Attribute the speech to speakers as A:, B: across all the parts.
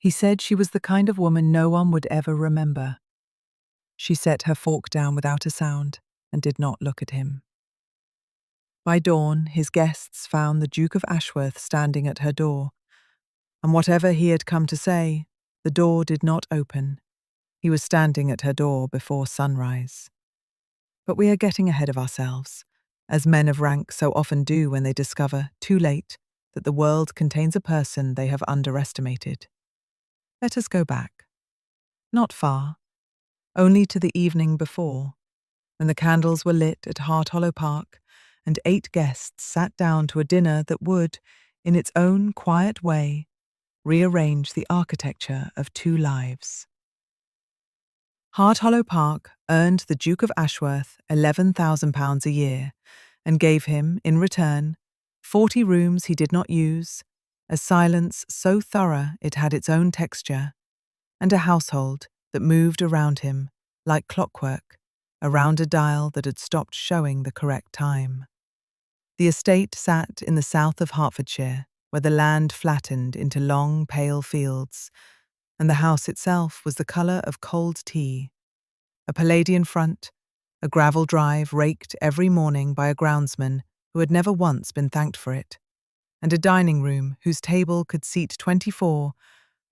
A: He said she was the kind of woman no one would ever remember. She set her fork down without a sound and did not look at him. By dawn, his guests found the Duke of Ashworth standing at her door, and whatever he had come to say, the door did not open. He was standing at her door before sunrise. But we are getting ahead of ourselves, as men of rank so often do when they discover, too late, that the world contains a person they have underestimated. Let us go back. Not far, only to the evening before, when the candles were lit at Hollow Park and 8 guests sat down to a dinner that would, in its own quiet way, rearrange the architecture of 2 lives. Hollow Park earned the Duke of Ashworth £11,000 a year and gave him, in return, 40 rooms he did not use, a silence so thorough it had its own texture, and a household that moved around him, like clockwork, around a dial that had stopped showing the correct time. The estate sat in the south of Hertfordshire, where the land flattened into long, pale fields, and the house itself was the colour of cold tea. A Palladian front, a gravel drive raked every morning by a groundsman who had never once been thanked for it, and a dining room whose table could seat 24,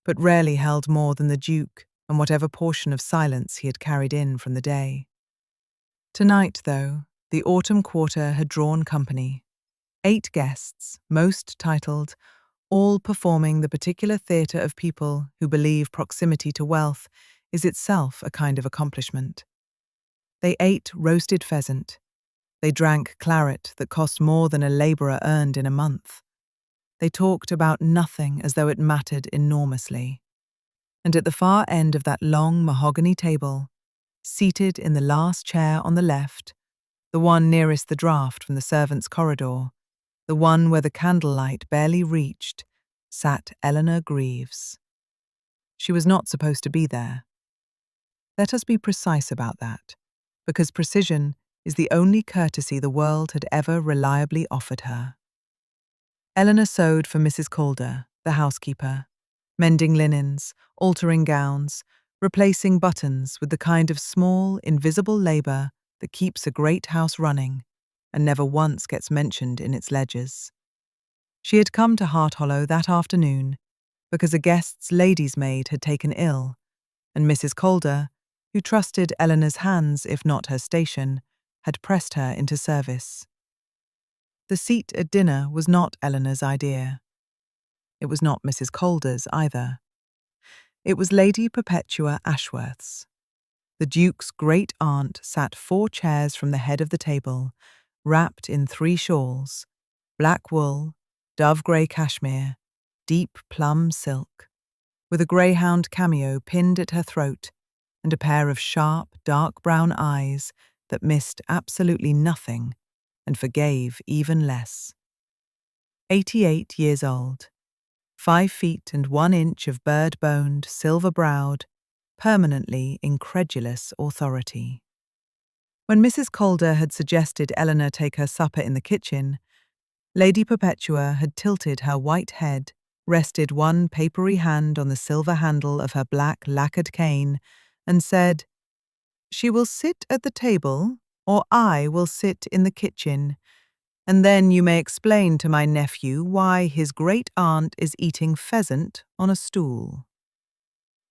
A: but rarely held more than the Duke and whatever portion of silence he had carried in from the day. Tonight, though, the autumn quarter had drawn company. 8 guests, most titled, all performing the particular theatre of people who believe proximity to wealth is itself a kind of accomplishment. They ate roasted pheasant. They drank claret that cost more than a labourer earned in a month. They talked about nothing as though it mattered enormously. And at the far end of that long mahogany table, seated in the last chair on the left, the one nearest the draught from the servants' corridor, the one where the candlelight barely reached, sat Eleanor Greaves. She was not supposed to be there. Let us be precise about that, because precision is the only courtesy the world had ever reliably offered her. Eleanor sewed for Mrs. Calder, the housekeeper, mending linens, altering gowns, replacing buttons with the kind of small, invisible labour that keeps a great house running and never once gets mentioned in its ledgers. She had come to Hollow that afternoon because a guest's lady's maid had taken ill, and Mrs. Calder, who trusted Eleanor's hands if not her station, had pressed her into service. The seat at dinner was not Eleanor's idea. It was not Mrs. Calder's either. It was Lady Perpetua Ashworth's. The Duke's great-aunt sat 4 chairs from the head of the table, wrapped in 3 shawls, black wool, dove-grey cashmere, deep plum silk, with a greyhound cameo pinned at her throat and a pair of sharp, dark brown eyes that missed absolutely nothing and forgave even less. 88 years old, 5 feet and 1 inch of bird-boned, silver-browed, permanently incredulous authority. When Mrs. Calder had suggested Eleanor take her supper in the kitchen, Lady Perpetua had tilted her white head, rested one papery hand on the silver handle of her black lacquered cane, and said, "She will sit at the table, or I will sit in the kitchen, and then you may explain to my nephew why his great-aunt is eating pheasant on a stool."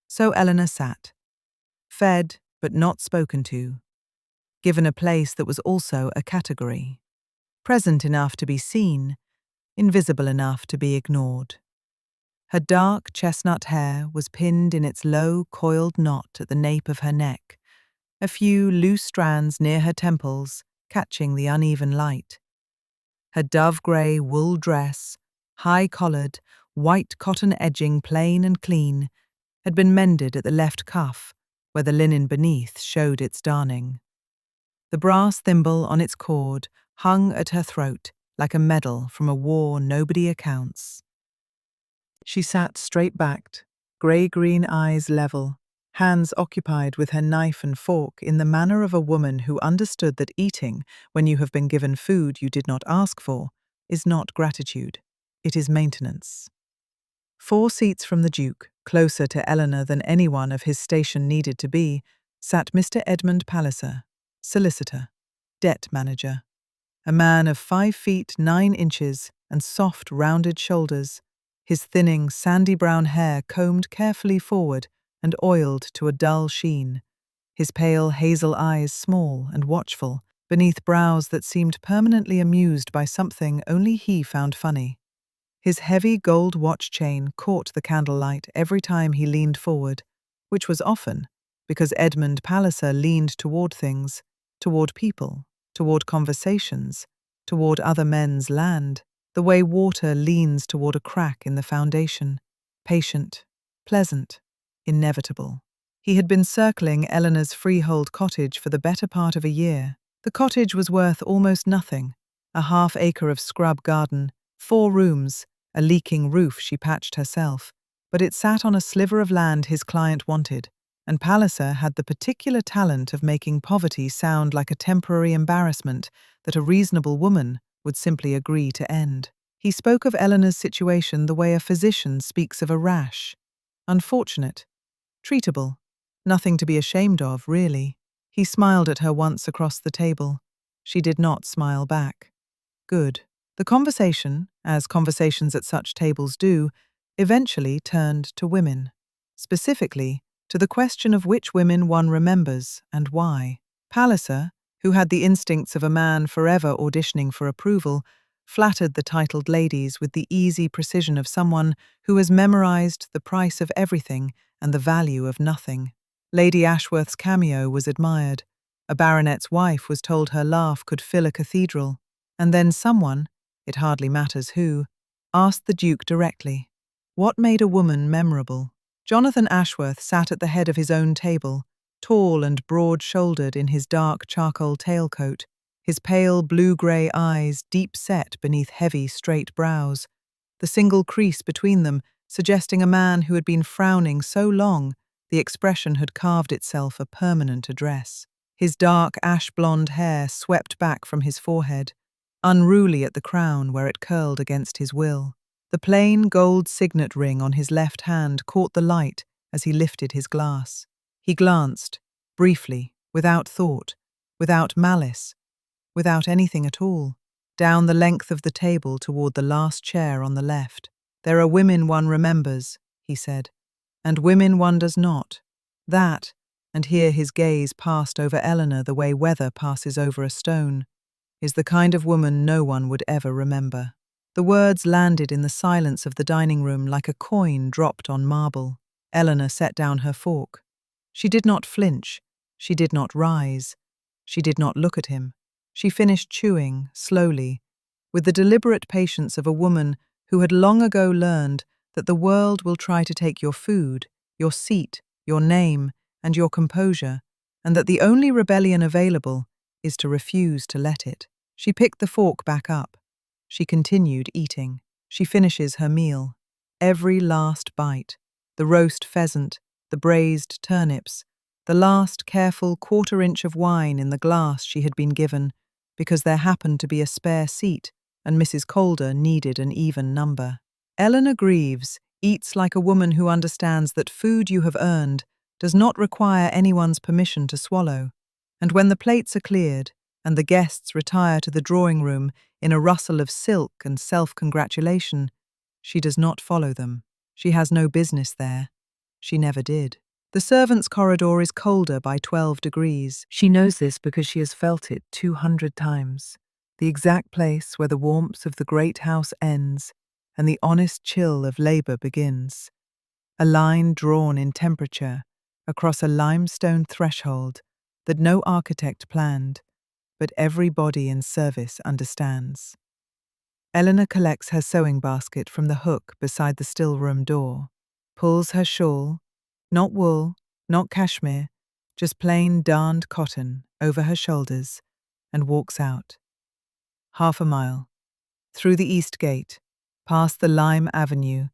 A: So Eleanor sat, fed but not spoken to, given a place that was also a category, present enough to be seen, invisible enough to be ignored. Her dark chestnut hair was pinned in its low, coiled knot at the nape of her neck, a few loose strands near her temples catching the uneven light. Her dove-grey wool dress, high-collared, white cotton edging plain and clean, had been mended at the left cuff, where the linen beneath showed its darning. The brass thimble on its cord hung at her throat like a medal from a war nobody accounts. She sat straight-backed, grey-green eyes level, hands occupied with her knife and fork in the manner of a woman who understood that eating, when you have been given food you did not ask for, is not gratitude, it is maintenance. 4 seats from the Duke, Closer to Eleanor than anyone of his station needed to be, sat Mr. Edmund Palliser, solicitor, debt manager, a man of 5 feet 9 inches and soft, rounded shoulders, his thinning, sandy brown hair combed carefully forward and oiled to a dull sheen, his pale hazel eyes small and watchful, beneath brows that seemed permanently amused by something only he found funny. His heavy gold watch chain caught the candlelight every time he leaned forward, which was often because Edmund Palliser leaned toward things, toward people, toward conversations, toward other men's land, the way water leans toward a crack in the foundation, patient, pleasant, inevitable. He had been circling Eleanor's freehold cottage for the better part of a year. The cottage was worth almost nothing, a half-acre of scrub garden, 4 rooms, a leaking roof she patched herself, but it sat on a sliver of land his client wanted, and Palliser had the particular talent of making poverty sound like a temporary embarrassment that a reasonable woman would simply agree to end. He spoke of Eleanor's situation the way a physician speaks of a rash. Unfortunate. Treatable. Nothing to be ashamed of, really. He smiled at her once across the table. She did not smile back. Good. The conversation, as conversations at such tables do, eventually turned to women. Specifically, to the question of which women one remembers and why. Palliser, who had the instincts of a man forever auditioning for approval, flattered the titled ladies with the easy precision of someone who has memorized the price of everything and the value of nothing. Lady Ashworth's cameo was admired. A baronet's wife was told her laugh could fill a cathedral. And then someone, it hardly matters who, asked the Duke directly, what made a woman memorable? Jonathan Ashworth sat at the head of his own table, tall and broad-shouldered in his dark charcoal tailcoat, his pale blue-grey eyes deep-set beneath heavy, straight brows, the single crease between them suggesting a man who had been frowning so long the expression had carved itself a permanent address. His dark ash-blonde hair swept back from his forehead, unruly at the crown where it curled against his will. The plain gold signet ring on his left hand caught the light as he lifted his glass. He glanced, briefly, without thought, without malice, without anything at all, down the length of the table toward the last chair on the left. There are women one remembers, he said, and women one does not. That, and here his gaze passed over Eleanor the way weather passes over a stone, is the kind of woman no one would ever remember. The words landed in the silence of the dining room like a coin dropped on marble. Eleanor set down her fork. She did not flinch. She did not rise. She did not look at him. She finished chewing, slowly, with the deliberate patience of a woman who had long ago learned that the world will try to take your food, your seat, your name, and your composure, and that the only rebellion available is to refuse to let it. She picked the fork back up. She continued eating. She finishes her meal. Every last bite, the roast pheasant, the braised turnips, the last careful quarter-inch of wine in the glass she had been given, because there happened to be a spare seat and Mrs. Calder needed an even number. Eleanor Greaves eats like a woman who understands that food you have earned does not require anyone's permission to swallow, and when the plates are cleared and the guests retire to the drawing room in a rustle of silk and self-congratulation, she does not follow them. She has no business there. She never did. The servants' corridor is colder by 12 degrees. She knows this because she has felt it 200 times. The exact place where the warmth of the great house ends and the honest chill of labour begins. A line drawn in temperature across a limestone threshold that no architect planned, but every body in service understands. Eleanor collects her sewing basket from the hook beside the still-room door, pulls her shawl, not wool, not cashmere, just plain darned cotton, over her shoulders, and walks out. 1/2 mile, through the east gate, past the lime avenue,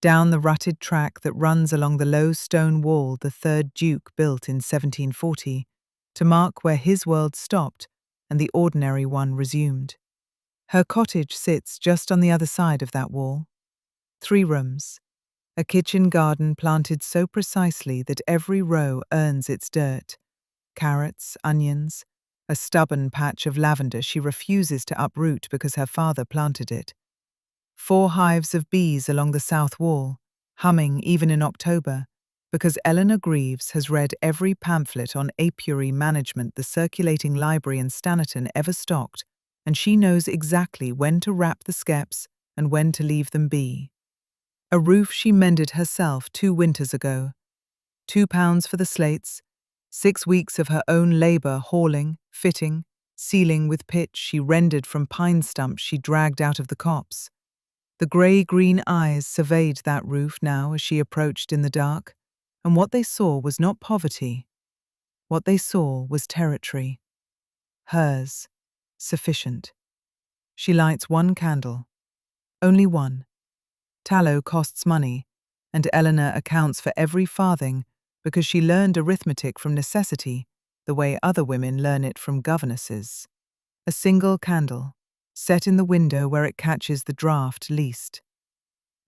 A: down the rutted track that runs along the low stone wall the third Duke built in 1740, to mark where his world stopped and the ordinary one resumed. Her cottage sits just on the other side of that wall. 3 rooms, A kitchen garden planted so precisely that every row earns its dirt. Carrots, onions, a stubborn patch of lavender she refuses to uproot because her father planted it. 4 hives of bees along the south wall, humming even in October, because Eleanor Greaves has read every pamphlet on apiary management the circulating library in Staniton ever stocked, and she knows exactly when to wrap the skeps and when to leave them be. A roof she mended herself 2 winters ago. £2 for the slates, 6 weeks of her own labour hauling, fitting, sealing with pitch she rendered from pine stumps she dragged out of the copse. The grey-green eyes surveyed that roof now as she approached in the dark, and what they saw was not poverty. What they saw was territory. Hers, sufficient. She lights 1 candle. Only 1. Tallow costs money, and Eleanor accounts for every farthing because she learned arithmetic from necessity, the way other women learn it from governesses. A single candle, set in the window where it catches the draught least.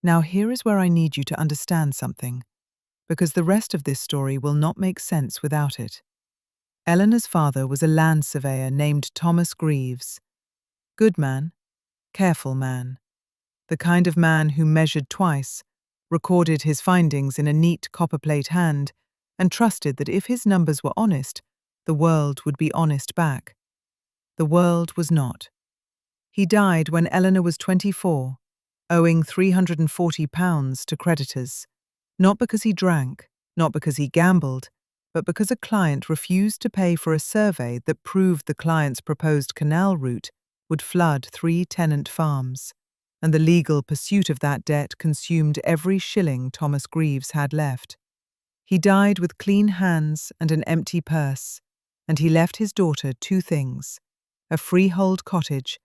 A: Now here is where I need you to understand something, because the rest of this story will not make sense without it. Eleanor's father was a land surveyor named Thomas Greaves. Good man, careful man. The kind of man who measured twice, recorded his findings in a neat copperplate hand, and trusted that if his numbers were honest, the world would be honest back. The world was not. He died when Eleanor was 24, owing £340 to creditors, not because he drank, not because he gambled, but because a client refused to pay for a survey that proved the client's proposed canal route would flood 3 tenant farms, and the legal pursuit of that debt consumed every shilling Thomas Greaves had left. He died with clean hands and an empty purse, and he left his daughter 2 things: a freehold cottage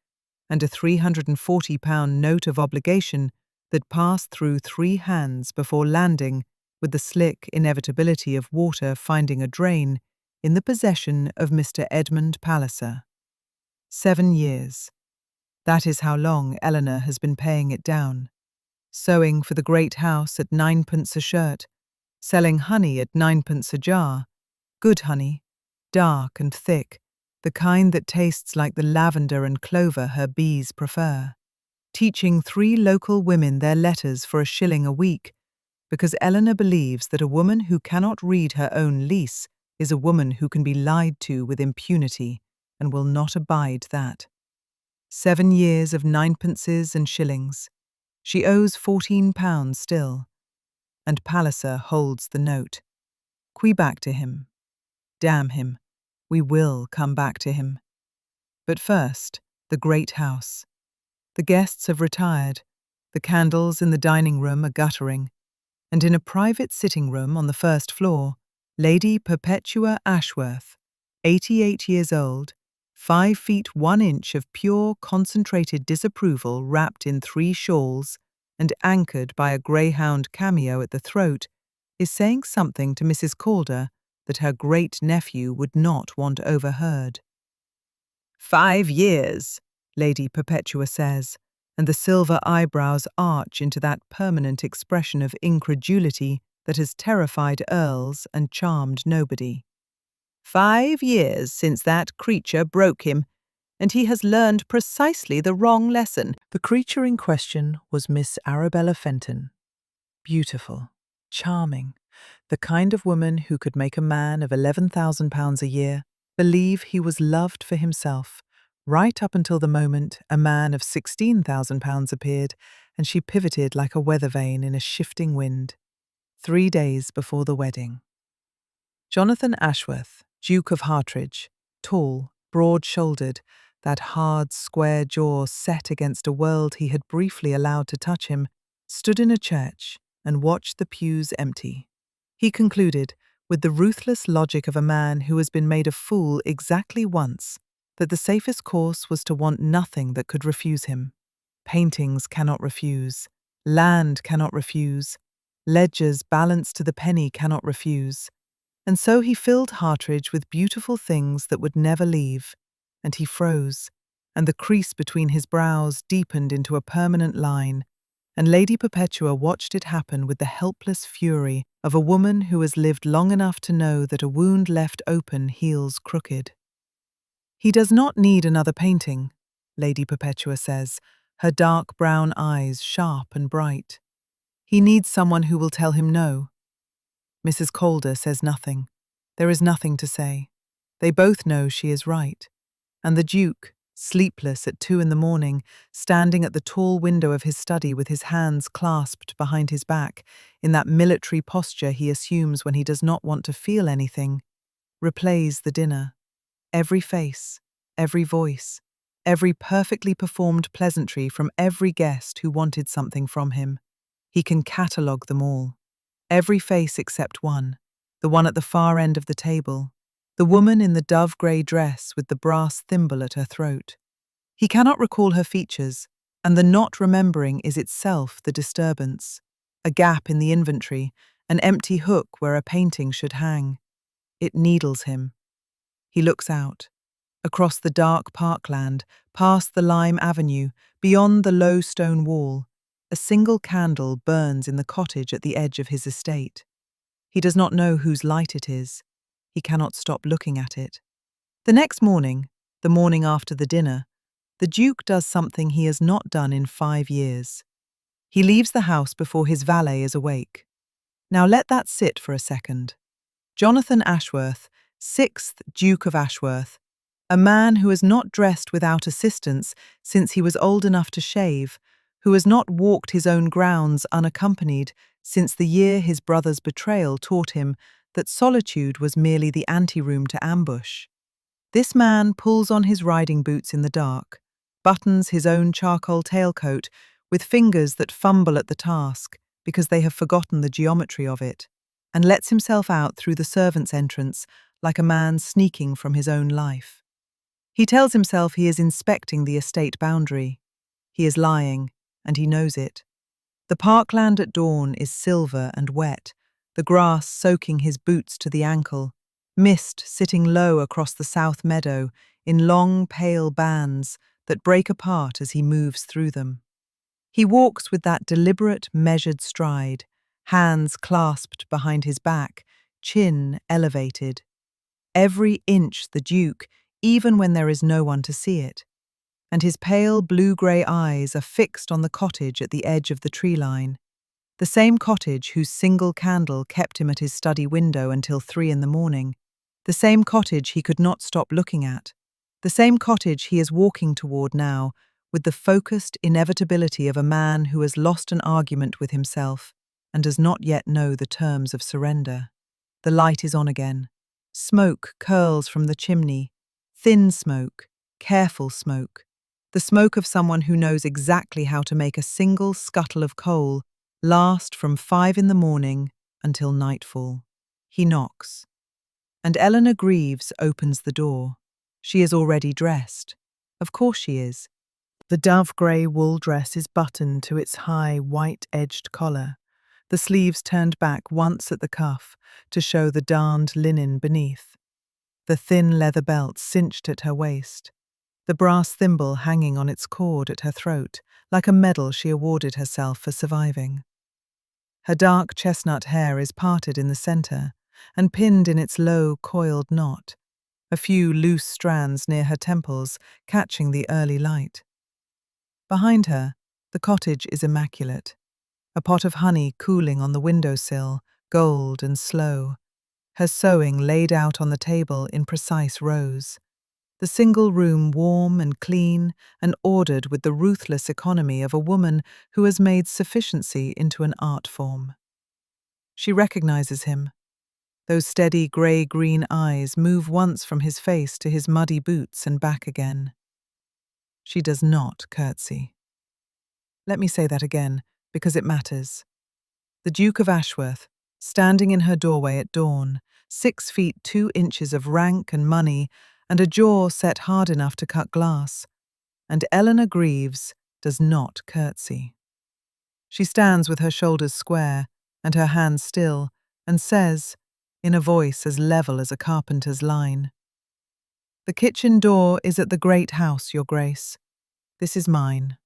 A: and a £340 note of obligation that passed through 3 hands before landing, with the slick inevitability of water finding a drain, in the possession of Mr. Edmund Palliser. 7 years. That is how long Eleanor has been paying it down. Sewing for the great house at 9p a shirt, selling honey at 9p a jar, good honey, dark and thick, the kind that tastes like the lavender and clover her bees prefer. Teaching 3 local women their letters for a shilling a week, because Eleanor believes that a woman who cannot read her own lease is a woman who can be lied to with impunity and will not abide that. 7 years of 9p and shillings. She owes £14 still, and Palliser holds the note. Qui back to him. Damn him. We will come back to him. But first, the great house. The guests have retired, the candles in the dining room are guttering, and in a private sitting room on the first floor, Lady Perpetua Ashworth, 88 years old, 5 feet 1 inch of pure concentrated disapproval wrapped in 3 shawls and anchored by a greyhound cameo at the throat, is saying something to Mrs. Calder that her great-nephew would not want overheard. 5 years, Lady Perpetua says, and the silver eyebrows arch into that permanent expression of incredulity that has terrified earls and charmed nobody. 5 years since that creature broke him, and he has learned precisely the wrong lesson. The creature in question was Miss Arabella Fenton. Beautiful, charming, the kind of woman who could make a man of £11,000 a year believe he was loved for himself, right up until the moment a man of £16,000 appeared and she pivoted like a weather vane in a shifting wind. 3 days before the wedding. Jonathan Ashworth, Duke of Hartridge, tall, broad-shouldered, that hard, square jaw set against a world he had briefly allowed to touch him, stood in a church and watched the pews empty. He concluded, with the ruthless logic of a man who has been made a fool exactly once, that the safest course was to want nothing that could refuse him. Paintings cannot refuse. Land cannot refuse. Ledgers balanced to the penny cannot refuse. And so he filled Hartridge with beautiful things that would never leave, and he froze, and the crease between his brows deepened into a permanent line, and Lady Perpetua watched it happen with the helpless fury of a woman who has lived long enough to know that a wound left open heals crooked. "He does not need another painting," Lady Perpetua says, her dark brown eyes sharp and bright. "He needs someone who will tell him no." Mrs. Calder says nothing. There is nothing to say. They both know she is right. And the Duke, sleepless at 2 a.m, standing at the tall window of his study with his hands clasped behind his back, in that military posture he assumes when he does not want to feel anything, replays the dinner. Every face, every voice, every perfectly performed pleasantry from every guest who wanted something from him. He can catalogue them all. Every face except one, the one at the far end of the table, the woman in the dove-grey dress with the brass thimble at her throat. He cannot recall her features, and the not remembering is itself the disturbance. A gap in the inventory, an empty hook where a painting should hang. It needles him. He looks out. Across the dark parkland, past the lime avenue, beyond the low stone wall, a single candle burns in the cottage at the edge of his estate. He does not know whose light it is. He cannot stop looking at it. The next morning, the morning after the dinner, the Duke does something he has not done in 5 years. He leaves the house before his valet is awake. Now let that sit for a second. Jonathan Ashworth, 6th Duke of Ashworth, a man who has not dressed without assistance since he was old enough to shave, who has not walked his own grounds unaccompanied since the year his brother's betrayal taught him that solitude was merely the anteroom to ambush. This man pulls on his riding boots in the dark, buttons his own charcoal tailcoat with fingers that fumble at the task because they have forgotten the geometry of it, and lets himself out through the servants' entrance like a man sneaking from his own life. He tells himself he is inspecting the estate boundary. He is lying, and he knows it. The parkland at dawn is silver and wet, the grass soaking his boots to the ankle, mist sitting low across the south meadow in long, pale bands that break apart as he moves through them. He walks with that deliberate, measured stride, hands clasped behind his back, chin elevated. Every inch the Duke, even when there is no one to see it. And his pale blue-grey eyes are fixed on the cottage at the edge of the tree line. The same cottage whose single candle kept him at his study window until 3 a.m. The same cottage he could not stop looking at. The same cottage he is walking toward now, with the focused inevitability of a man who has lost an argument with himself and does not yet know the terms of surrender. The light is on again. Smoke curls from the chimney. Thin smoke, careful smoke. The smoke of someone who knows exactly how to make a single scuttle of coal last from 5 a.m. until nightfall. He knocks. And Eleanor Greaves opens the door. She is already dressed. Of course she is. The dove-grey wool dress is buttoned to its high, white-edged collar, the sleeves turned back once at the cuff to show the darned linen beneath. The thin leather belt cinched at her waist, the brass thimble hanging on its cord at her throat, like a medal she awarded herself for surviving. Her dark chestnut hair is parted in the centre and pinned in its low, coiled knot, a few loose strands near her temples catching the early light. Behind her, the cottage is immaculate, a pot of honey cooling on the windowsill, gold and slow, her sewing laid out on the table in precise rows. The single room warm and clean and ordered with the ruthless economy of a woman who has made sufficiency into an art form. She recognizes him. Those steady grey-green eyes move once from his face to his muddy boots and back again. She does not curtsy. Let me say that again, because it matters. The Duke of Ashworth, standing in her doorway at dawn, 6 feet 2 inches of rank and money, and a jaw set hard enough to cut glass, and Eleanor Greaves does not curtsy. She stands with her shoulders square and her hands still, and says, in a voice as level as a carpenter's line, "The kitchen door is at the great house, Your Grace. This is mine."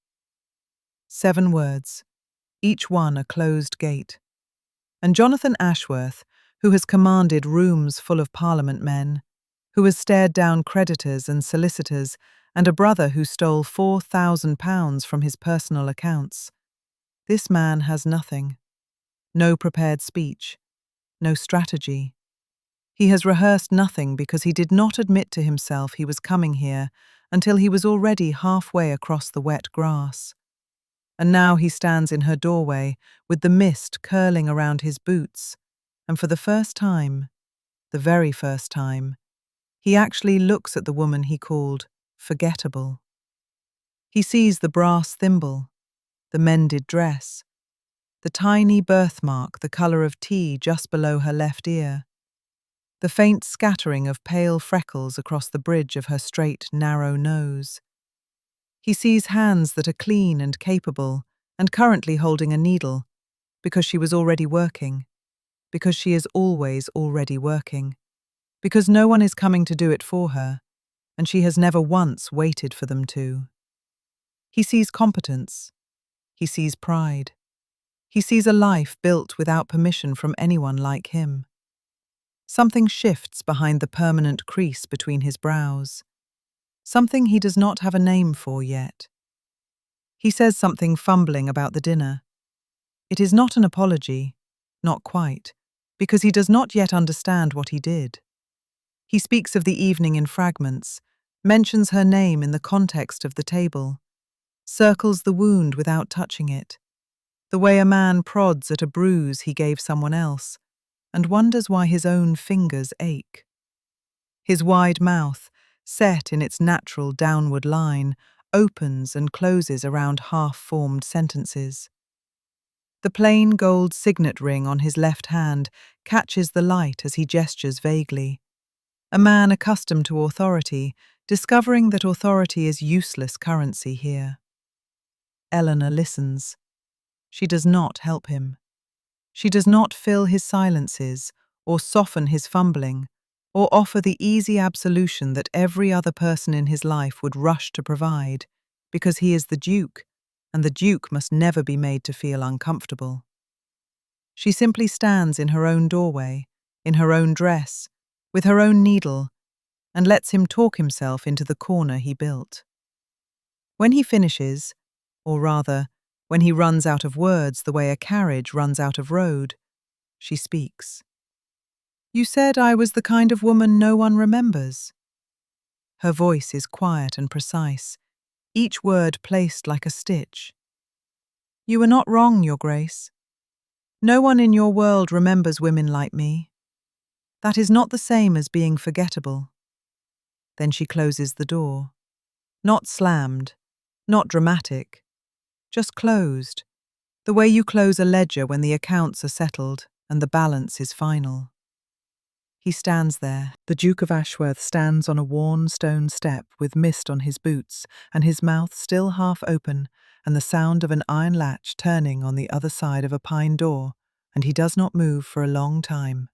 A: 7 words, each one a closed gate. And Jonathan Ashworth, who has commanded rooms full of Parliament men, who has stared down creditors and solicitors, and a brother who stole £4,000 from his personal accounts. This man has nothing. No prepared speech. No strategy. He has rehearsed nothing because he did not admit to himself he was coming here until he was already halfway across the wet grass. And now he stands in her doorway with the mist curling around his boots, and for the first time, the very first time, he actually looks at the woman he called Forgettable. He sees the brass thimble, the mended dress, the tiny birthmark the colour of tea just below her left ear, the faint scattering of pale freckles across the bridge of her straight, narrow nose. He sees hands that are clean and capable and currently holding a needle, because she was already working, because she is always already working, because no one is coming to do it for her, and she has never once waited for them to. He sees competence. He sees pride. He sees a life built without permission from anyone like him. Something shifts behind the permanent crease between his brows. Something he does not have a name for yet. He says something fumbling about the dinner. It is not an apology, not quite, because he does not yet understand what he did. He speaks of the evening in fragments, mentions her name in the context of the table, circles the wound without touching it, the way a man prods at a bruise he gave someone else, and wonders why his own fingers ache. His wide mouth, set in its natural downward line, opens and closes around half-formed sentences. The plain gold signet ring on his left hand catches the light as he gestures vaguely. A man accustomed to authority, discovering that authority is useless currency here. Eleanor listens. She does not help him. She does not fill his silences, or soften his fumbling, or offer the easy absolution that every other person in his life would rush to provide, because he is the Duke, and the Duke must never be made to feel uncomfortable. She simply stands in her own doorway, in her own dress, with her own needle, and lets him talk himself into the corner he built. When he finishes, or rather, when he runs out of words the way a carriage runs out of road, she speaks. "You said I was the kind of woman no one remembers." Her voice is quiet and precise, each word placed like a stitch. "You are not wrong, Your Grace. No one in your world remembers women like me. That is not the same as being forgettable." Then she closes the door. Not slammed, not dramatic, just closed, the way you close a ledger when the accounts are settled and the balance is final. He stands there. The Duke of Ashworth stands on a worn stone step with mist on his boots and his mouth still half open and the sound of an iron latch turning on the other side of a pine door, and he does not move for a long time.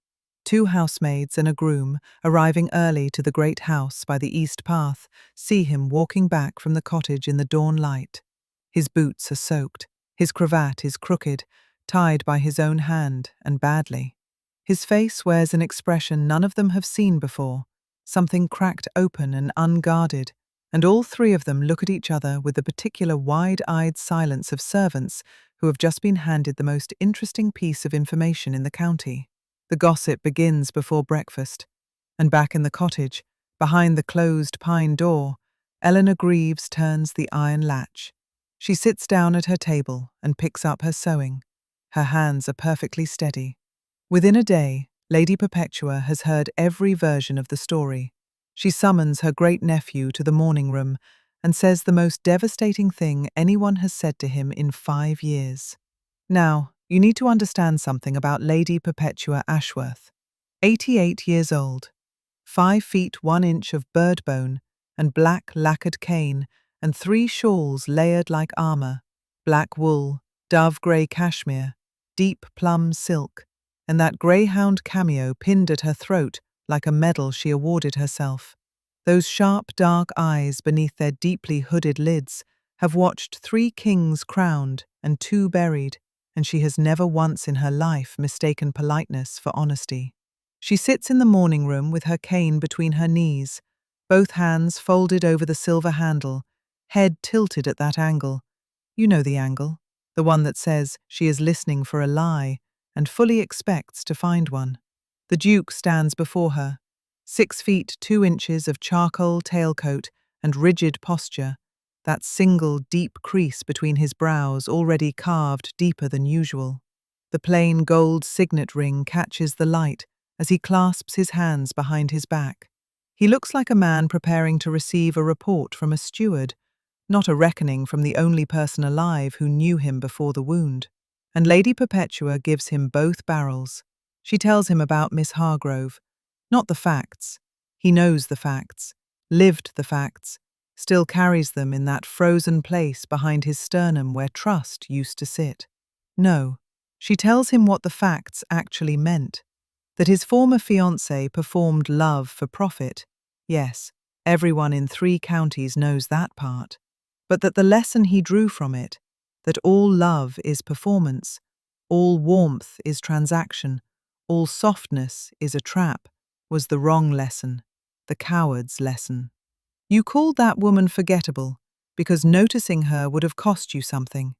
A: 2 housemaids and a groom, arriving early to the great house by the east path, see him walking back from the cottage in the dawn light. His boots are soaked, his cravat is crooked, tied by his own hand, and badly. His face wears an expression none of them have seen before, something cracked open and unguarded, and all 3 of them look at each other with the particular wide-eyed silence of servants who have just been handed the most interesting piece of information in the county. The gossip begins before breakfast, and back in the cottage, behind the closed pine door, Eleanor Greaves turns the iron latch. She sits down at her table and picks up her sewing. Her hands are perfectly steady. Within a day, Lady Perpetua has heard every version of the story. She summons her great-nephew to the morning room and says the most devastating thing anyone has said to him in 5 years. Now, you need to understand something about Lady Perpetua Ashworth. 88 years old, 5 feet 1 inch of bird bone and black lacquered cane and 3 shawls layered like armour, black wool, dove-grey cashmere, deep plum silk, and that greyhound cameo pinned at her throat like a medal she awarded herself. Those sharp, dark eyes beneath their deeply hooded lids have watched 3 kings crowned and 2 buried. and she has never once in her life mistaken politeness for honesty. She sits in the morning room with her cane between her knees, both hands folded over the silver handle, head tilted at that angle. You know the angle, the one that says she is listening for a lie and fully expects to find one. The Duke stands before her, 6 feet 2 inches of charcoal tailcoat and rigid posture, that single deep crease between his brows already carved deeper than usual. The plain gold signet ring catches the light as he clasps his hands behind his back. He looks like a man preparing to receive a report from a steward, not a reckoning from the only person alive who knew him before the wound. And Lady Perpetua gives him both barrels. She tells him about Miss Hargrove. Not the facts. He knows the facts, lived the facts, still carries them in that frozen place behind his sternum where trust used to sit. No, she tells him what the facts actually meant. That his former fiancé performed love for profit. Yes, everyone in 3 counties knows that part. But that the lesson he drew from it, that all love is performance, all warmth is transaction, all softness is a trap, was the wrong lesson, the coward's lesson. You called that woman forgettable because noticing her would have cost you something,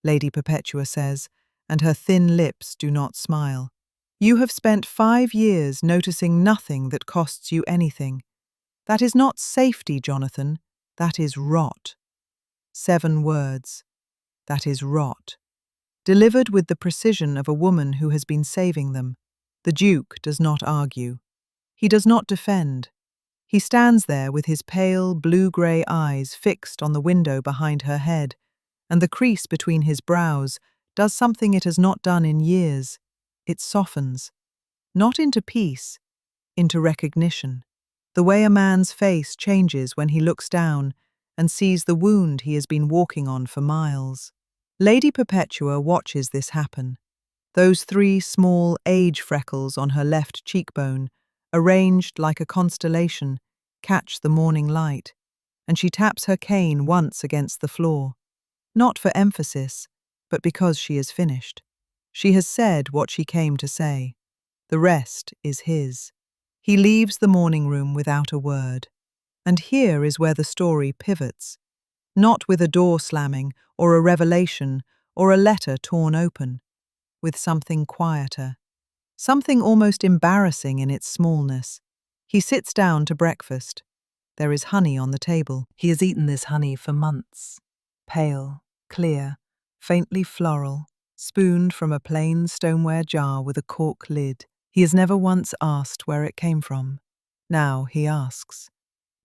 A: Lady Perpetua says, and her thin lips do not smile. You have spent 5 years noticing nothing that costs you anything. That is not safety, Jonathan. That is rot. 7 words. That is rot. Delivered with the precision of a woman who has been saving them. The Duke does not argue. He does not defend. He stands there with his pale, blue-grey eyes fixed on the window behind her head, and the crease between his brows does something it has not done in years. It softens. Not into peace, into recognition. The way a man's face changes when he looks down and sees the wound he has been walking on for miles. Lady Perpetua watches this happen. Those 3 small age freckles on her left cheekbone, arranged like a constellation, catch the morning light, and she taps her cane once against the floor. Not for emphasis, but because she is finished. She has said what she came to say. The rest is his. He leaves the morning room without a word. And here is where the story pivots. Not with a door slamming, or a revelation, or a letter torn open. With something quieter. Something almost embarrassing in its smallness. He sits down to breakfast. There is honey on the table. He has eaten this honey for months. Pale, clear, faintly floral, spooned from a plain stoneware jar with a cork lid. He has never once asked where it came from. Now he asks.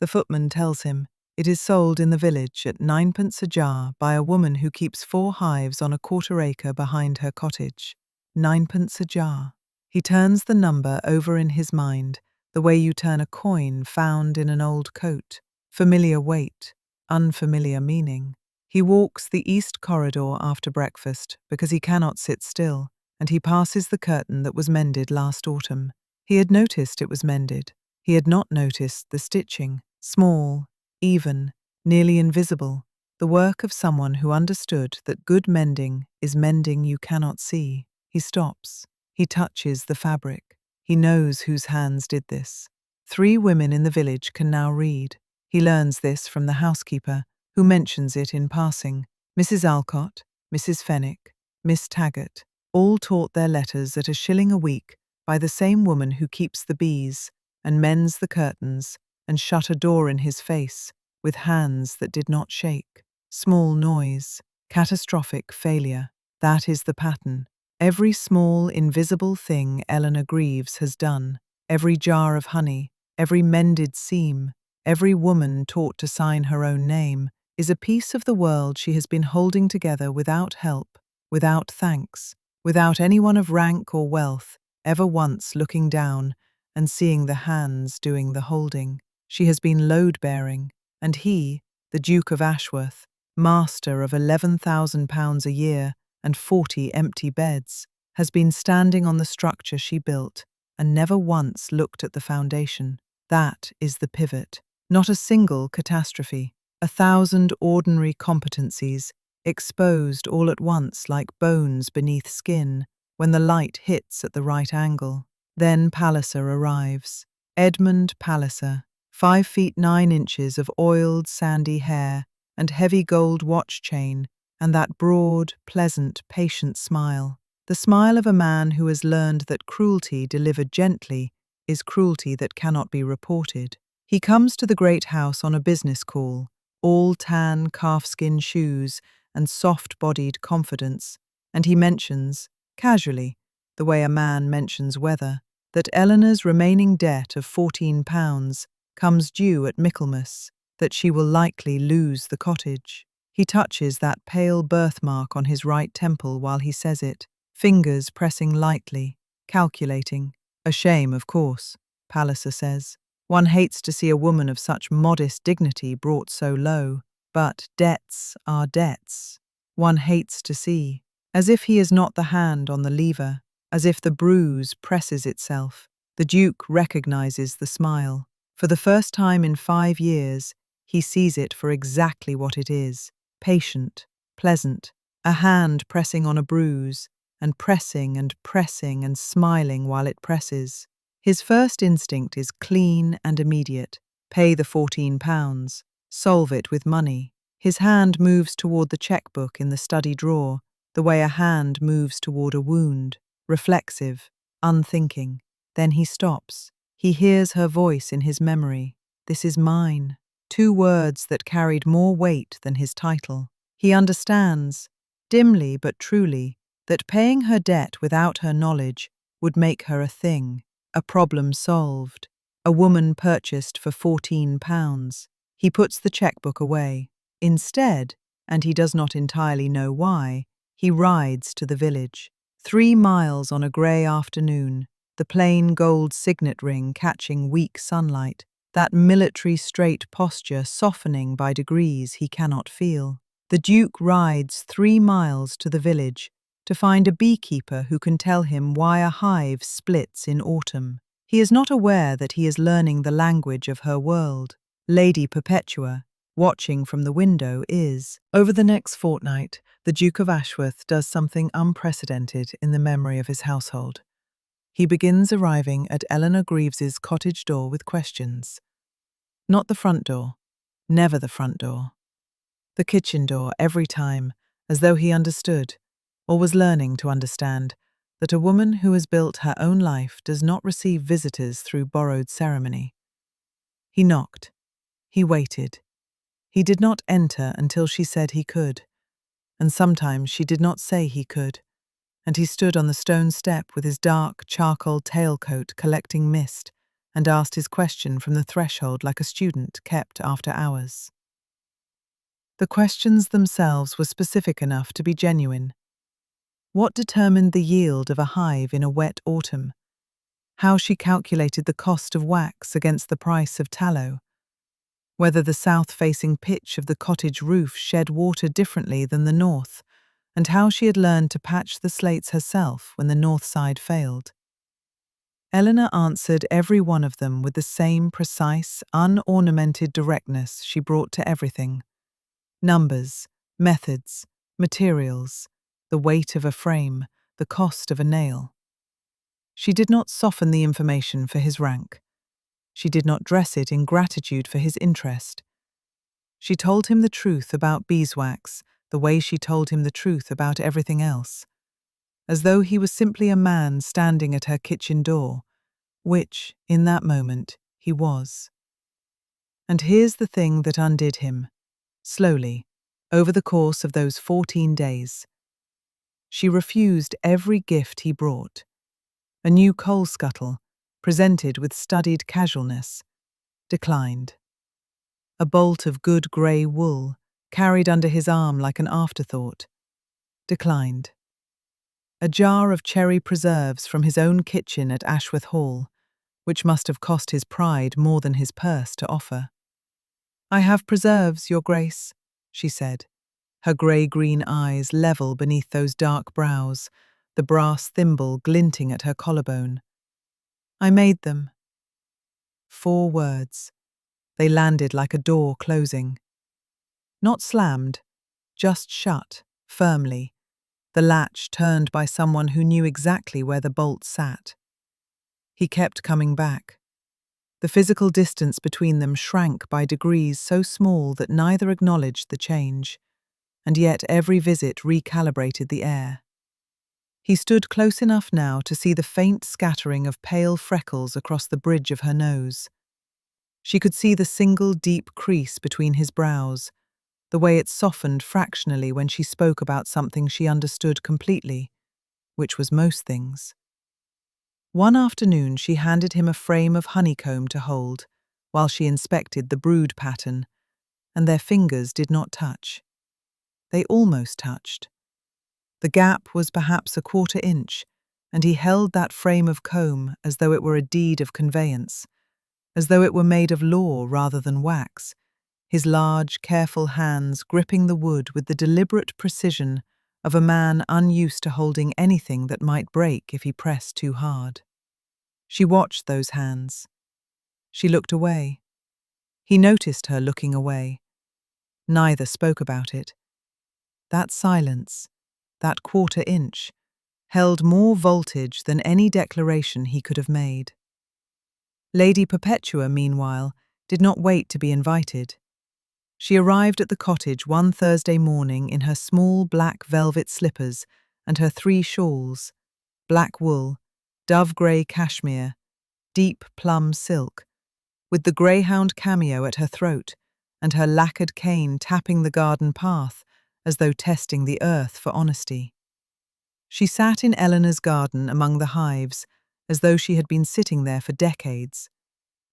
A: The footman tells him it is sold in the village at 9p a jar by a woman who keeps 4 hives on a 1/4 acre behind her cottage. 9p a jar. He turns the number over in his mind, the way you turn a coin found in an old coat. Familiar weight, unfamiliar meaning. He walks the east corridor after breakfast because he cannot sit still, and he passes the curtain that was mended last autumn. He had noticed it was mended. He had not noticed the stitching, small, even, nearly invisible, the work of someone who understood that good mending is mending you cannot see. He stops. He touches the fabric. He knows whose hands did this. 3 women in the village can now read. He learns this from the housekeeper, who mentions it in passing. Mrs. Alcott, Mrs. Fenwick, Miss Taggart, all taught their letters at £1 a week by the same woman who keeps the bees and mends the curtains and shut a door in his face with hands that did not shake. Small noise, catastrophic failure. That is the pattern. Every small, invisible thing Eleanor Greaves has done, every jar of honey, every mended seam, every woman taught to sign her own name, is a piece of the world she has been holding together without help, without thanks, without anyone of rank or wealth ever once looking down and seeing the hands doing the holding. She has been load-bearing, and he, the Duke of Ashworth, master of £11,000 a year and 40 empty beds, has been standing on the structure she built and never once looked at the foundation. That is the pivot. Not a single catastrophe. 1,000 ordinary competencies, exposed all at once like bones beneath skin, when the light hits at the right angle. Then Palliser arrives. Edmund Palliser, 5 feet 9 inches of oiled, sandy hair and heavy gold watch chain, and that broad, pleasant, patient smile. The smile of a man who has learned that cruelty delivered gently is cruelty that cannot be reported. He comes to the great house on a business call, all tan calfskin shoes and soft-bodied confidence, and he mentions, casually, the way a man mentions weather, that Eleanor's remaining debt of £14 comes due at Michaelmas, that she will likely lose the cottage. He touches that pale birthmark on his right temple while he says it, fingers pressing lightly, calculating. A shame, of course, Palliser says. One hates to see a woman of such modest dignity brought so low, but debts are debts. One hates to see, as if he is not the hand on the lever, as if the bruise presses itself. The Duke recognizes the smile. For the first time in 5 years, he sees it for exactly what it is, patient, pleasant, a hand pressing on a bruise, and pressing and smiling while it presses. His first instinct is clean and immediate. Pay the £14. Solve it with money. His hand moves toward the checkbook in the study drawer, the way a hand moves toward a wound, reflexive, unthinking. Then he stops. He hears her voice in his memory. This is mine. 2 words that carried more weight than his title. He understands, dimly but truly, that paying her debt without her knowledge would make her a thing, a problem solved, a woman purchased for £14. He puts the checkbook away. Instead, and he does not entirely know why, he rides to the village. 3 miles on a grey afternoon, the plain gold signet ring catching weak sunlight, that military straight posture softening by degrees he cannot feel. The Duke rides 3 miles to the village to find a beekeeper who can tell him why a hive splits in autumn. He is not aware that he is learning the language of her world. Lady Perpetua, watching from the window, is. Over the next fortnight, the Duke of Ashworth does something unprecedented in the memory of his household. He begins arriving at Eleanor Greaves's cottage door with questions. Not the front door, never the front door. The kitchen door every time, as though he understood, or was learning to understand, that a woman who has built her own life does not receive visitors through borrowed ceremony. He knocked. He waited. He did not enter until she said he could, and sometimes she did not say he could, and he stood on the stone step with his dark charcoal tailcoat collecting mist and asked his question from the threshold like a student kept after hours. The questions themselves were specific enough to be genuine. What determined the yield of a hive in a wet autumn? How she calculated the cost of wax against the price of tallow? Whether the south-facing pitch of the cottage roof shed water differently than the north, and how she had learned to patch the slates herself when the north side failed. Eleanor answered every one of them with the same precise, unornamented directness she brought to everything. Numbers, methods, materials, the weight of a frame, the cost of a nail. She did not soften the information for his rank. She did not dress it in gratitude for his interest. She told him the truth about beeswax, the way she told him the truth about everything else, as though he was simply a man standing at her kitchen door, which, in that moment, he was. And here's the thing that undid him. Slowly, over the course of those 14 days, she refused every gift he brought. A new coal scuttle, presented with studied casualness, declined. A bolt of good grey wool, carried under his arm like an afterthought, declined. A jar of cherry preserves from his own kitchen at Ashworth Hall, which must have cost his pride more than his purse to offer. "I have preserves, Your Grace," she said, her grey-green eyes level beneath those dark brows, the brass thimble glinting at her collarbone. "I made them." 4 words. They landed like a door closing. Not slammed, just shut, firmly, the latch turned by someone who knew exactly where the bolt sat. He kept coming back. The physical distance between them shrank by degrees so small that neither acknowledged the change, and yet every visit recalibrated the air. He stood close enough now to see the faint scattering of pale freckles across the bridge of her nose. She could see the single deep crease between his brows, the way it softened fractionally when she spoke about something she understood completely, which was most things. One afternoon she handed him a frame of honeycomb to hold, while she inspected the brood pattern, and their fingers did not touch. They almost touched. The gap was perhaps a quarter-inch, and he held that frame of comb as though it were a deed of conveyance, as though it were made of law rather than wax, his large, careful hands gripping the wood with the deliberate precision of a man unused to holding anything that might break if he pressed too hard. She watched those hands. She looked away. He noticed her looking away. Neither spoke about it. That silence, that quarter-inch, held more voltage than any declaration he could have made. Lady Perpetua, meanwhile, did not wait to be invited. She arrived at the cottage one Thursday morning in her small black velvet slippers and her 3 shawls, black wool, dove-grey cashmere, deep plum silk, with the greyhound cameo at her throat and her lacquered cane tapping the garden path as though testing the earth for honesty. She sat in Eleanor's garden among the hives as though she had been sitting there for decades,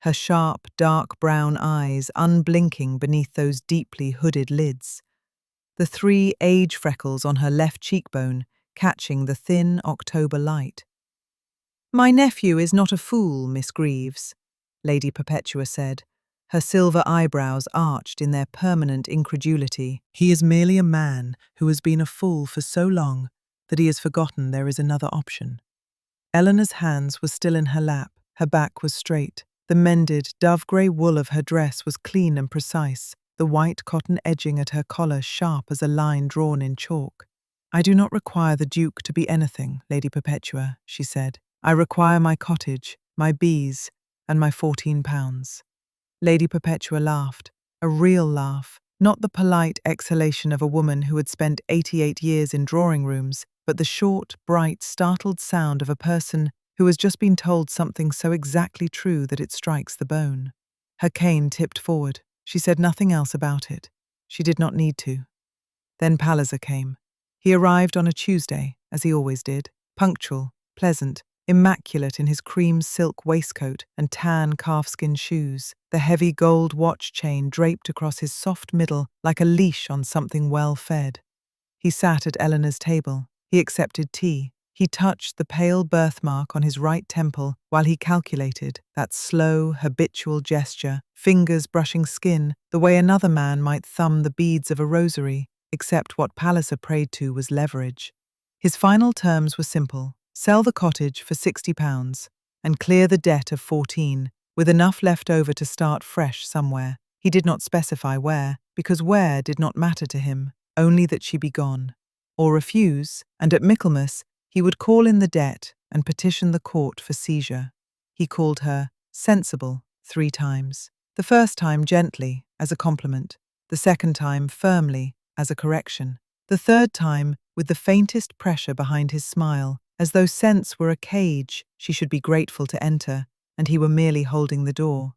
A: her sharp, dark brown eyes unblinking beneath those deeply hooded lids, the 3 age freckles on her left cheekbone catching the thin October light. "My nephew is not a fool, Miss Greaves," Lady Perpetua said, her silver eyebrows arched in their permanent incredulity. "He is merely a man who has been a fool for so long that he has forgotten there is another option." Eleanor's hands were still in her lap, her back was straight. The mended, dove-grey wool of her dress was clean and precise, the white cotton edging at her collar sharp as a line drawn in chalk. "I do not require the Duke to be anything, Lady Perpetua," she said. "I require my cottage, my bees, and my £14. Lady Perpetua laughed, a real laugh, not the polite exhalation of a woman who had spent 88 years in drawing-rooms, but the short, bright, startled sound of a person who has just been told something so exactly true that it strikes the bone. Her cane tipped forward. She said nothing else about it. She did not need to. Then Palliser came. He arrived on a Tuesday, as he always did, punctual, pleasant, immaculate in his cream silk waistcoat and tan calfskin shoes, the heavy gold watch chain draped across his soft middle like a leash on something well-fed. He sat at Eleanor's table. He accepted tea. He touched the pale birthmark on his right temple while he calculated, that slow, habitual gesture, fingers brushing skin, the way another man might thumb the beads of a rosary, except what Palliser prayed to was leverage. His final terms were simple: sell the cottage for £60 and clear the debt of 14, with enough left over to start fresh somewhere. He did not specify where, because where did not matter to him, only that she be gone. Or refuse, and at Michaelmas he would call in the debt and petition the court for seizure. He called her sensible 3 times. The first time gently, as a compliment. The second time firmly, as a correction. The third time with the faintest pressure behind his smile, as though sense were a cage she should be grateful to enter, and he were merely holding the door.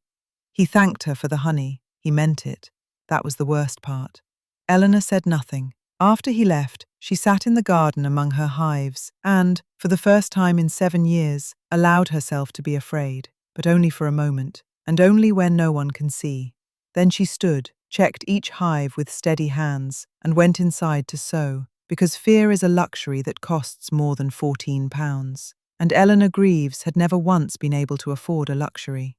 A: He thanked her for the honey. He meant it. That was the worst part. Eleanor said nothing. After he left, she sat in the garden among her hives and, for the first time in 7 years, allowed herself to be afraid, but only for a moment, and only when no one can see. Then she stood, checked each hive with steady hands, and went inside to sew, because fear is a luxury that costs more than £14, and Eleanor Greaves had never once been able to afford a luxury.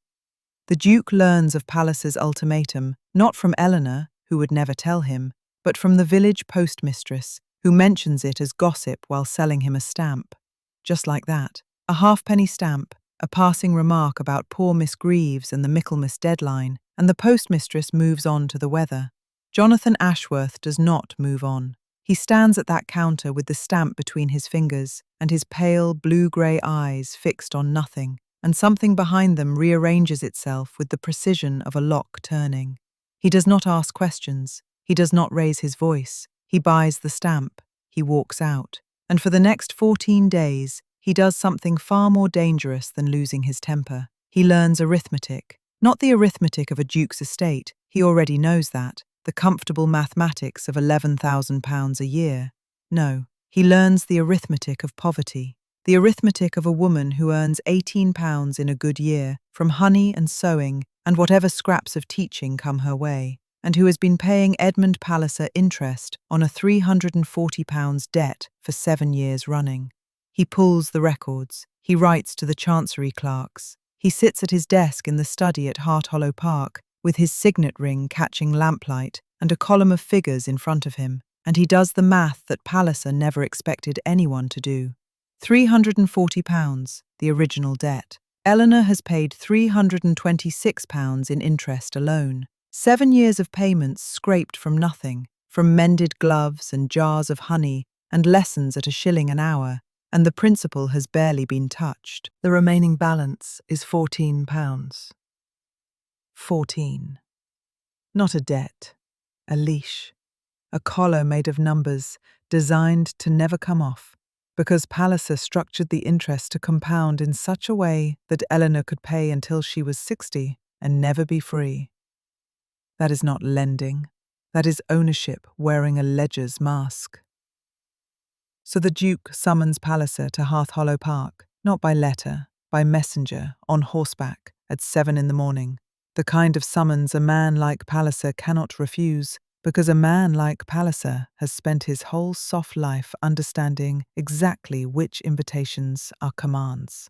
A: The Duke learns of Palliser's ultimatum, not from Eleanor, who would never tell him, but from the village postmistress, who mentions it as gossip while selling him a stamp. Just like that. A halfpenny stamp, a passing remark about poor Miss Greaves and the Michaelmas deadline, and the postmistress moves on to the weather. Jonathan Ashworth does not move on. He stands at that counter with the stamp between his fingers and his pale blue-grey eyes fixed on nothing, and something behind them rearranges itself with the precision of a lock turning. He does not ask questions. He does not raise his voice. He buys the stamp. He walks out. And for the next 14 days, he does something far more dangerous than losing his temper. He learns arithmetic. Not the arithmetic of a duke's estate. He already knows that. The comfortable mathematics of £11,000 a year. No, he learns the arithmetic of poverty. The arithmetic of a woman who earns £18 in a good year from honey and sewing and whatever scraps of teaching come her way, and who has been paying Edmund Palliser interest on a £340 debt for 7 years running. He pulls the records. He writes to the Chancery clerks. He sits at his desk in the study at Hart Hollow Park, with his signet ring catching lamplight and a column of figures in front of him, and he does the math that Palliser never expected anyone to do. £340, the original debt. Eleanor has paid £326 in interest alone. 7 years of payments scraped from nothing, from mended gloves and jars of honey and lessons at £1 an hour, and the principal has barely been touched. The remaining balance is £14. 14. Not a debt, a leash, a collar made of numbers designed to never come off, because Palliser structured the interest to compound in such a way that Eleanor could pay until she was 60 and never be free. That is not lending. That is ownership wearing a ledger's mask. So the Duke summons Palliser to Hart Hollow Park, not by letter, by messenger, on horseback, at 7 in the morning. The kind of summons a man like Palliser cannot refuse, because a man like Palliser has spent his whole soft life understanding exactly which invitations are commands.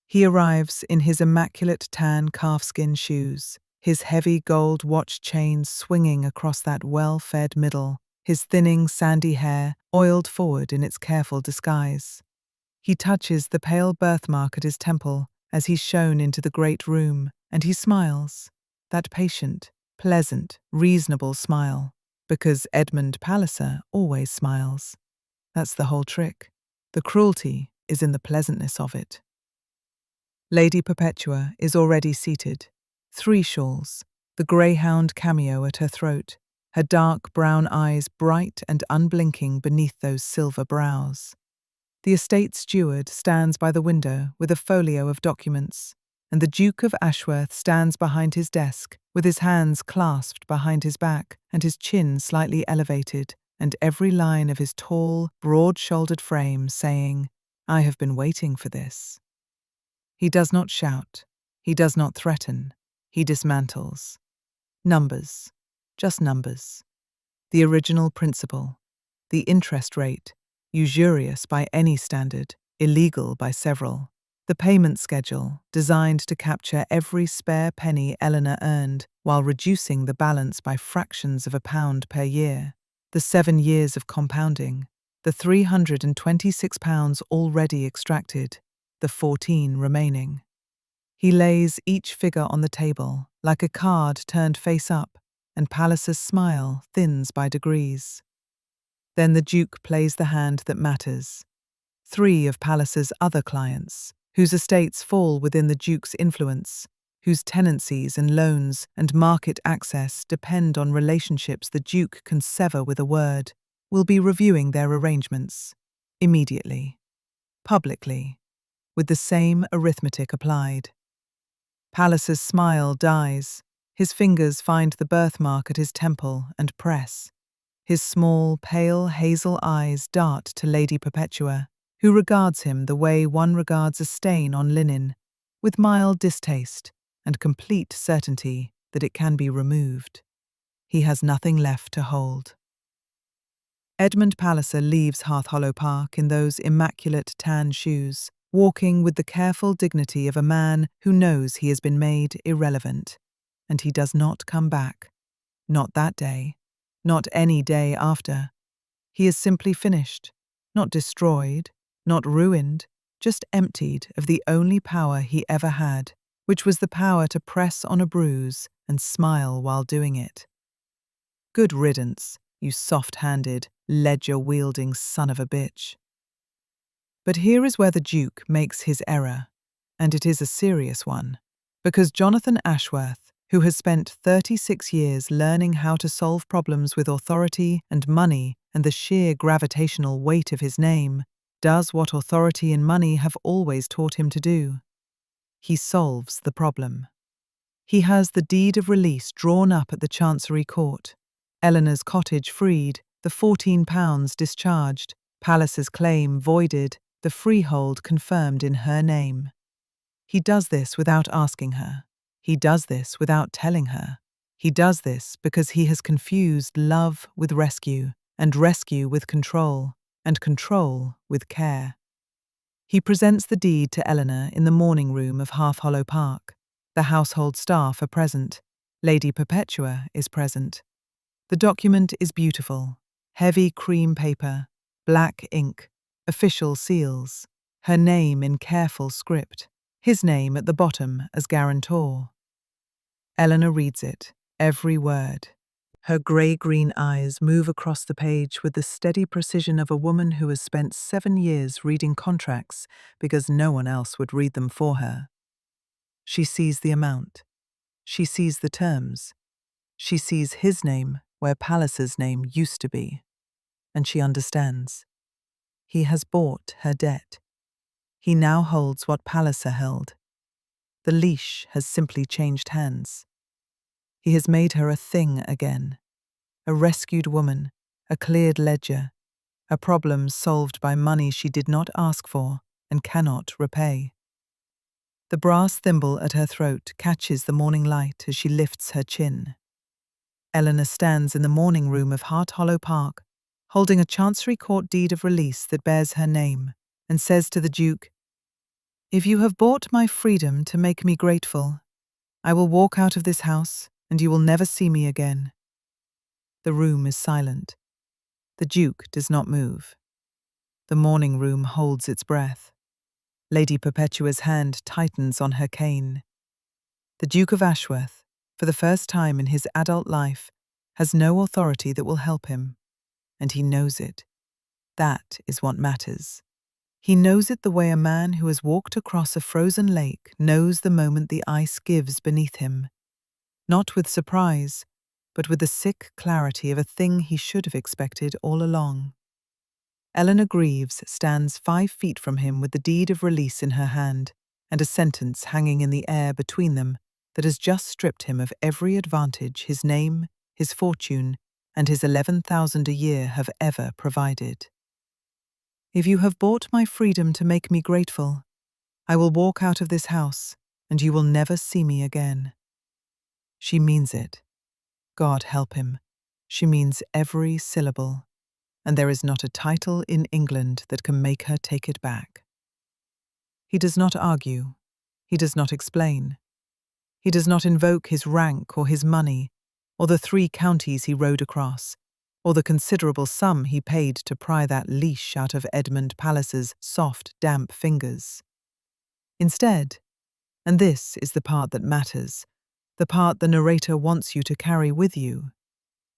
A: He arrives in his immaculate tan calfskin shoes, his heavy gold watch chains swinging across that well-fed middle, his thinning sandy hair oiled forward in its careful disguise. He touches the pale birthmark at his temple as he's shown into the great room, and he smiles, that patient, pleasant, reasonable smile, because Edmund Palliser always smiles. That's the whole trick. The cruelty is in the pleasantness of it. Lady Perpetua is already seated, 3 shawls, the greyhound cameo at her throat, her dark brown eyes bright and unblinking beneath those silver brows. The estate steward stands by the window with a folio of documents, and the Duke of Ashworth stands behind his desk, with his hands clasped behind his back and his chin slightly elevated, and every line of his tall, broad-shouldered frame saying, "I have been waiting for this." He does not shout. He does not threaten. He dismantles. Numbers. Just numbers. The original principle. The interest rate. Usurious by any standard. Illegal by several. The payment schedule, designed to capture every spare penny Eleanor earned while reducing the balance by fractions of a pound per year. The 7 years of compounding. The £326 already extracted. The 14 remaining. He lays each figure on the table, like a card turned face up, and Palliser's smile thins by degrees. Then the Duke plays the hand that matters. 3 of Palliser's other clients, whose estates fall within the Duke's influence, whose tenancies and loans and market access depend on relationships the Duke can sever with a word, will be reviewing their arrangements, immediately, publicly, with the same arithmetic applied. Palliser's smile dies. His fingers find the birthmark at his temple and press. His small, pale hazel eyes dart to Lady Perpetua, who regards him the way one regards a stain on linen, with mild distaste and complete certainty that it can be removed. He has nothing left to hold. Edmund Palliser leaves Hart Hollow Park in those immaculate tan shoes, walking with the careful dignity of a man who knows he has been made irrelevant, and he does not come back. Not that day, not any day after. He is simply finished, not destroyed, not ruined, just emptied of the only power he ever had, which was the power to press on a bruise and smile while doing it. Good riddance, you soft-handed, ledger-wielding son of a bitch. But here is where the Duke makes his error, and it is a serious one, because Jonathan Ashworth, who has spent 36 years learning how to solve problems with authority and money and the sheer gravitational weight of his name, does what authority and money have always taught him to do. He solves the problem. He has the deed of release drawn up at the Chancery Court, Eleanor's cottage freed, the £14 discharged, Pallas's claim voided, the freehold confirmed in her name. He does this without asking her. He does this without telling her. He does this because he has confused love with rescue, and rescue with control, and control with care. He presents the deed to Eleanor in the morning room of Half Hollow Park. The household staff are present. Lady Perpetua is present. The document is beautiful. Heavy cream paper, black ink, official seals, her name in careful script, his name at the bottom as guarantor. Eleanor reads it, every word. Her grey-green eyes move across the page with the steady precision of a woman who has spent 7 years reading contracts because no one else would read them for her. She sees the amount. She sees the terms. She sees his name where Pallas's name used to be. And she understands. He has bought her debt. He now holds what Palliser held. The leash has simply changed hands. He has made her a thing again, a rescued woman, a cleared ledger, a problem solved by money she did not ask for and cannot repay. The brass thimble at her throat catches the morning light as she lifts her chin. Eleanor stands in the morning room of Half Hollow Park, holding a Chancery Court deed of release that bears her name, and says to the Duke, "If you have bought my freedom to make me grateful, I will walk out of this house, and you will never see me again." The room is silent. The Duke does not move. The morning room holds its breath. Lady Perpetua's hand tightens on her cane. The Duke of Ashworth, for the first time in his adult life, has no authority that will help him. And he knows it. That is what matters. He knows it the way a man who has walked across a frozen lake knows the moment the ice gives beneath him. Not with surprise, but with the sick clarity of a thing he should have expected all along. Eleanor Greaves stands 5 feet from him with the deed of release in her hand and a sentence hanging in the air between them that has just stripped him of every advantage his name, his fortune, and his 11,000 a year have ever provided. "If you have bought my freedom to make me grateful, I will walk out of this house, and you will never see me again." She means it. God help him. She means every syllable, and there is not a title in England that can make her take it back. He does not argue. He does not explain. He does not invoke his rank or his money, or the 3 counties he rode across, or the considerable sum he paid to pry that leash out of Edmund Pallas's soft, damp fingers. Instead, and this is the part that matters, the part the narrator wants you to carry with you,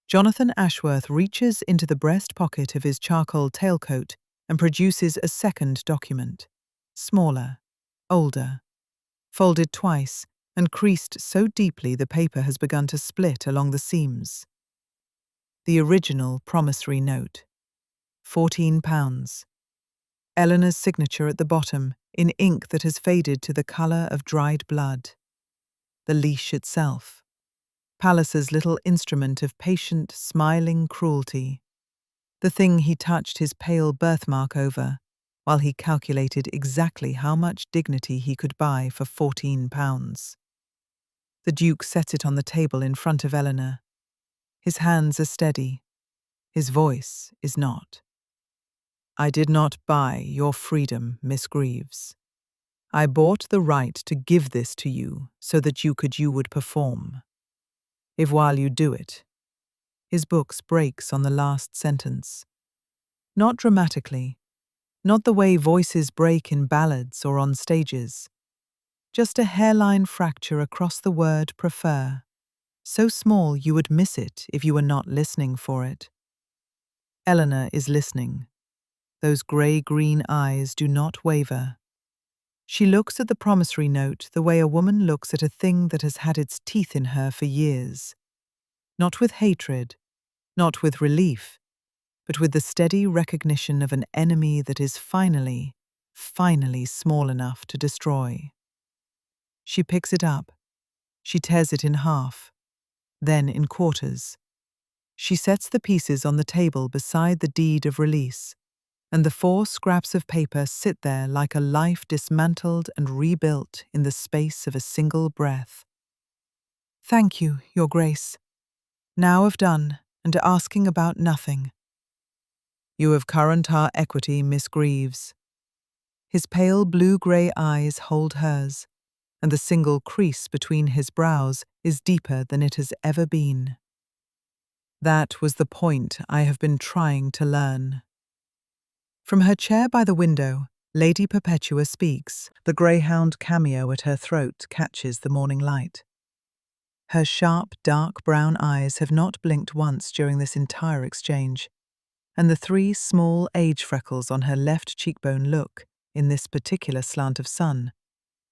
A: Jonathan Ashworth reaches into the breast pocket of his charcoal tailcoat and produces a second document, smaller, older, folded twice and creased so deeply the paper has begun to split along the seams. The original promissory note, £14. Eleanor's signature at the bottom, in ink that has faded to the colour of dried blood. The leash itself, Pallas's little instrument of patient, smiling cruelty. The thing he touched his pale birthmark over, while he calculated exactly how much dignity he could buy for £14. The Duke sets it on the table in front of Eleanor. His hands are steady. His voice is not. "I did not buy your freedom, Miss Greaves. I bought the right to give this to you so that you would perform. If while you do it..." His books breaks on the last sentence. Not dramatically, not the way voices break in ballads or on stages. Just a hairline fracture across the word prefer, so small you would miss it if you were not listening for it. Eleanor is listening. Those grey-green eyes do not waver. She looks at the promissory note the way a woman looks at a thing that has had its teeth in her for years. Not with hatred, not with relief, but with the steady recognition of an enemy that is finally small enough to destroy. She picks it up. She tears it in half, then in quarters. She sets the pieces on the table beside the deed of release, and the 4 scraps of paper sit there like a life dismantled and rebuilt in the space of a single breath. "Thank you, Your Grace. Now have done, and asking about nothing." "You have current our equity, Miss Greaves." His pale blue-grey eyes hold hers, and the single crease between his brows is deeper than it has ever been. "That was the point I have been trying to learn." From her chair by the window, Lady Perpetua speaks. The greyhound cameo at her throat catches the morning light. Her sharp, dark brown eyes have not blinked once during this entire exchange, and the 3 small age freckles on her left cheekbone look, in this particular slant of sun,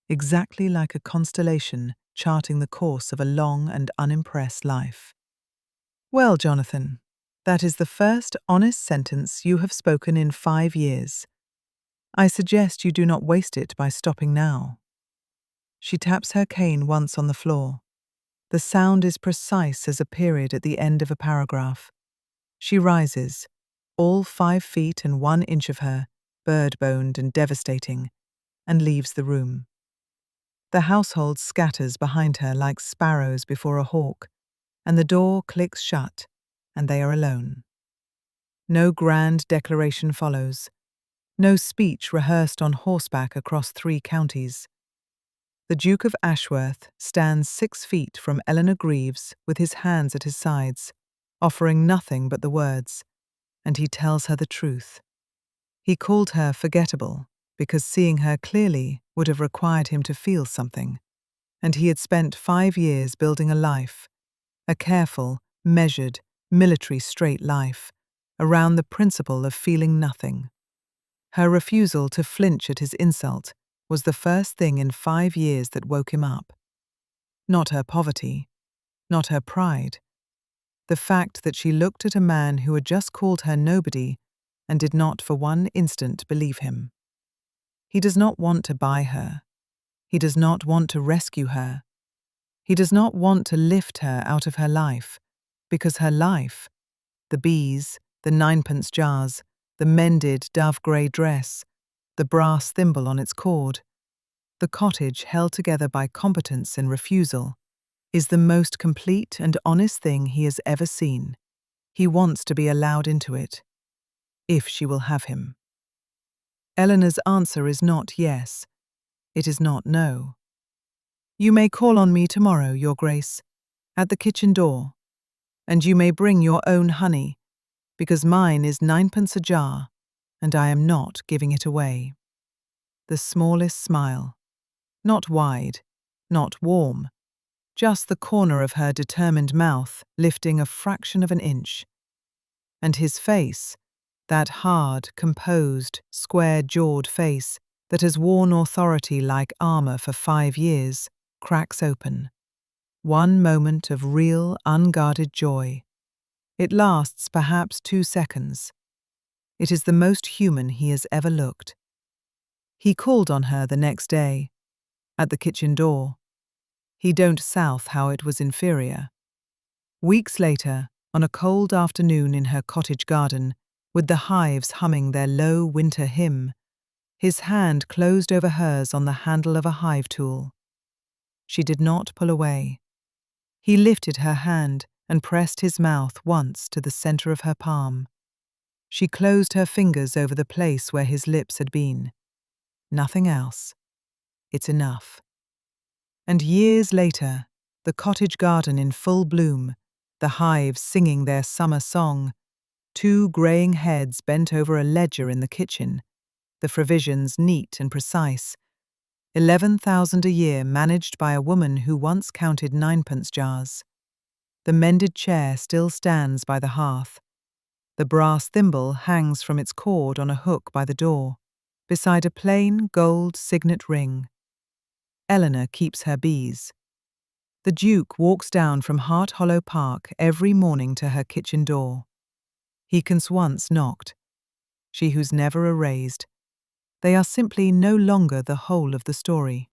A: exactly like a constellation charting the course of a long and unimpressed life. "Well, Jonathan, that is the first honest sentence you have spoken in 5 years. I suggest you do not waste it by stopping now." She taps her cane once on the floor. The sound is precise as a period at the end of a paragraph. She rises, all 5 feet and 1 inch of her, bird-boned and devastating, and leaves the room. The household scatters behind her like sparrows before a hawk, and the door clicks shut, and they are alone. No grand declaration follows. No speech rehearsed on horseback across 3 counties. The Duke of Ashworth stands 6 feet from Eleanor Greaves with his hands at his sides, offering nothing but the words, and he tells her the truth. He called her forgettable because seeing her clearly would have required him to feel something, and he had spent 5 years building a life, a careful, measured, military straight life, around the principle of feeling nothing. Her refusal to flinch at his insult was the first thing in 5 years that woke him up. Not her poverty, not her pride. The fact that she looked at a man who had just called her nobody and did not for 1 instant believe him. He does not want to buy her. He does not want to rescue her. He does not want to lift her out of her life, because her life, the bees, the 9-pence jars, the mended dove-grey dress, the brass thimble on its cord, the cottage held together by competence and refusal, is the most complete and honest thing he has ever seen. He wants to be allowed into it, if she will have him. Eleanor's answer is not yes. It is not no. "You may call on me tomorrow, Your Grace, at the kitchen door, and you may bring your own honey, because mine is 9-pence a jar, and I am not giving it away." The smallest smile. Not wide, not warm, just the corner of her determined mouth lifting a fraction of an inch. And his face, that hard, composed, square-jawed face that has worn authority like armor for 5 years, cracks open. One moment of real, unguarded joy. It lasts perhaps 2 seconds. It is the most human he has ever looked. He called on her the next day, at the kitchen door. He don't south how it was inferior. Weeks later, on a cold afternoon in her cottage garden, with the hives humming their low winter hymn, his hand closed over hers on the handle of a hive tool. She did not pull away. He lifted her hand and pressed his mouth once to the center of her palm. She closed her fingers over the place where his lips had been. Nothing else. It's enough. And years later, the cottage garden in full bloom, the hives singing their summer song, 2 greying heads bent over a ledger in the kitchen, the provisions neat and precise, 11,000 a year managed by a woman who once counted 9-pence jars. The mended chair still stands by the hearth. The brass thimble hangs from its cord on a hook by the door, beside a plain gold signet ring. Eleanor keeps her bees. The Duke walks down from Hart Hollow Park every morning to her kitchen door. He once knocked. She who's never erased. They are simply no longer the whole of the story.